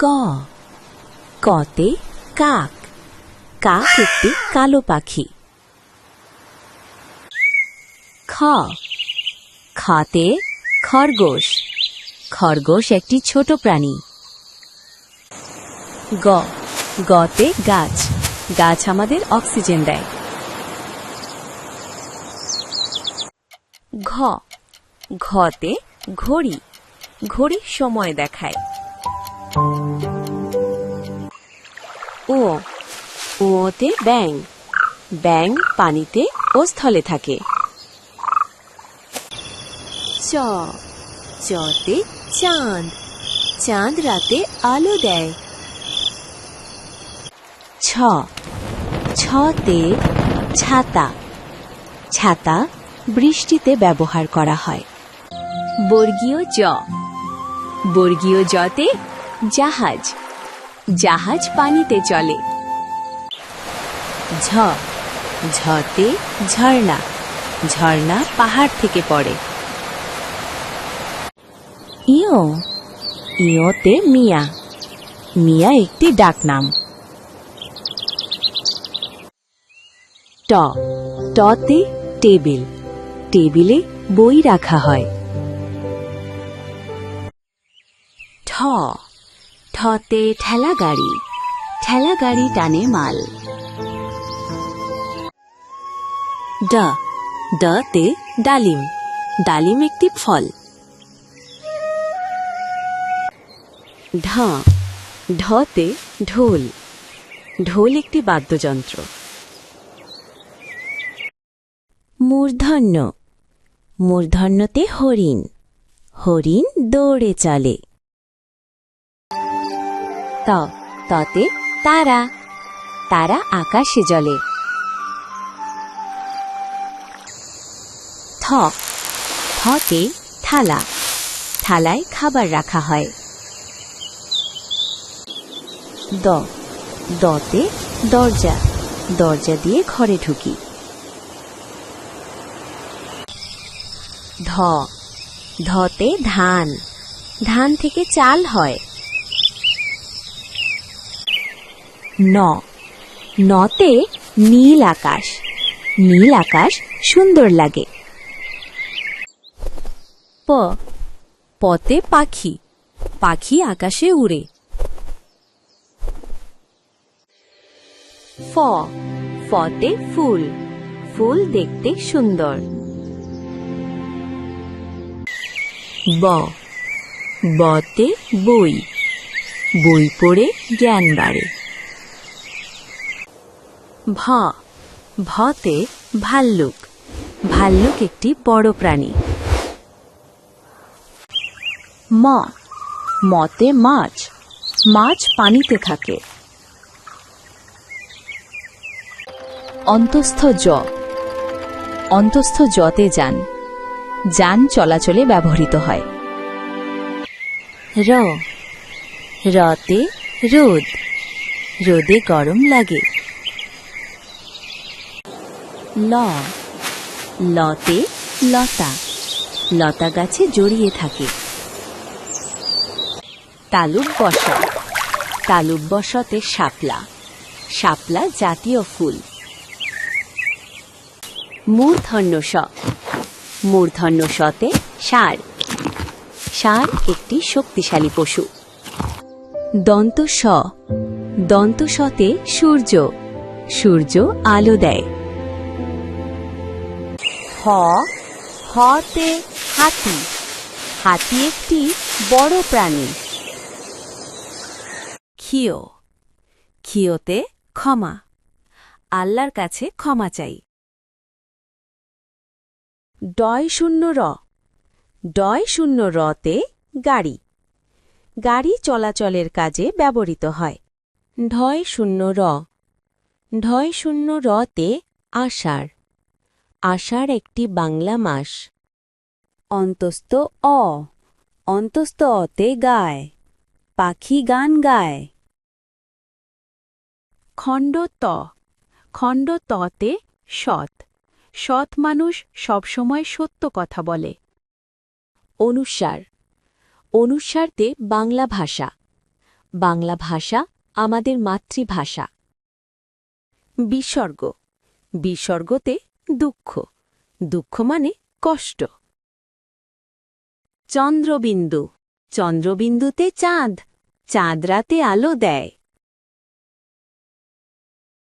ক কতে কাক, কাক একটি কালো পাখি। খ খতে খরগোশ, খরগোশ একটি ছোট প্রাণী। গ গতে গাছ, গাছ আমাদের অক্সিজেন দেয়। ঘ ঘতে ঘড়ি, ঘড়ি সময় দেখায়। ও ওতে ব্যাঙ, ব্যাঙ পানিতে ও স্থলে থাকে। চ চতে চাঁদ, চাঁদ রাতে আলো দেয়। ছ ছতে ছাতা, ছাতা বৃষ্টিতে ব্যবহার করা হয়। বর্গীয় জ, বর্গীয় জতে জাহাজ, জাহাজ পানিতে চলে। ঝ ঝতে ঝর্ণা, ঝর্ণা পাহাড় থেকে পড়ে। ইয় ইয়তে মিয়া, মিয়া একটি ডাকনাম। ট টতে টেবিল, টেবিলে বই রাখা হয়। ঠ ঠতে ঠেলা গাড়ি, ঠেলা গাড়ি টানে মাল। ড ডতে ডালিম, ডালিম একটি ফল। ঢ ঢতে ঢোল, ঢোল একটি বাদ্যযন্ত্র। মূর্ধন্য মূর্ধন্যতে হরিণ, হরিণ দৌড়ে চলে। ত ততে তারা, তারা আকাশে জ্বলে। থ থতে থালা, থালায় খাবার রাখা হয়। দ দতে দরজা, দরজা দিয়ে ঘরে ঢুকি। ধ ধতে ধান, ধান থেকে চাল হয়। ন নতে নীল আকাশ, নীল আকাশ সুন্দর লাগে। প পতে পাখি, পাখি আকাশে উড়ে। ফ ফতে ফুল, ফুল দেখতে সুন্দর। ব বতে বই, বই পড়ে জ্ঞান বাড়ে। ভ ভতে ভাল্লুক, ভাল্লুক একটি বড় প্রাণী। ম মতে মাছ, মাছ পানিতে থাকে। অন্তস্থ জ অন্তস্থ জতে যান, যান চলাচলে ব্যবহৃত হয়। র রতে রোদ, রোদে গরম লাগে। ল লতে লতা, লতা গাছে জড়িয়ে থাকে। তালুক বসা, তালুক বসতে শাপলা, শাপলা জাতীয় ফুল। মূর্ধন্য ষ, মূর্ধন্য শতে ষাঁড়, ষাঁড় একটি শক্তিশালী পশু। দন্ত স, দন্ত শতে সূর্য, সূর্য আলো দেয়। হ হতে হাতি, হাতি একটি বড় প্রাণী। ক্ষিয় ক্ষিয়তে ক্ষমা, আল্লাহর কাছে ক্ষমা চাই। ডয় শূন্য র, ডয় শূন্য রতে গাড়ি, গাড়ি চলাচলের কাজে ব্যবহৃত হয়। ঢয় শূন্য র, ঢয় শূন্য রতে আষাঢ়, আষাঢ় একটি বাংলা মাস। অন্তস্থ অ, অন্তস্থ অতে গায়, পাখি গান গায়। খণ্ড ত, খণ্ড ততে সৎ, সৎ মানুষ সবসময় সত্য কথা বলে। অনুস্বার, অনুস্বারতে বাংলা ভাষা, বাংলা ভাষা আমাদের মাতৃভাষা। বিসর্গ বিসর্গতে দুঃখ দুঃখ মানে কষ্ট। চন্দ্রবিন্দু চন্দ্রবিন্দুতে চাঁদ চাঁদ রাতে আলো দেয়।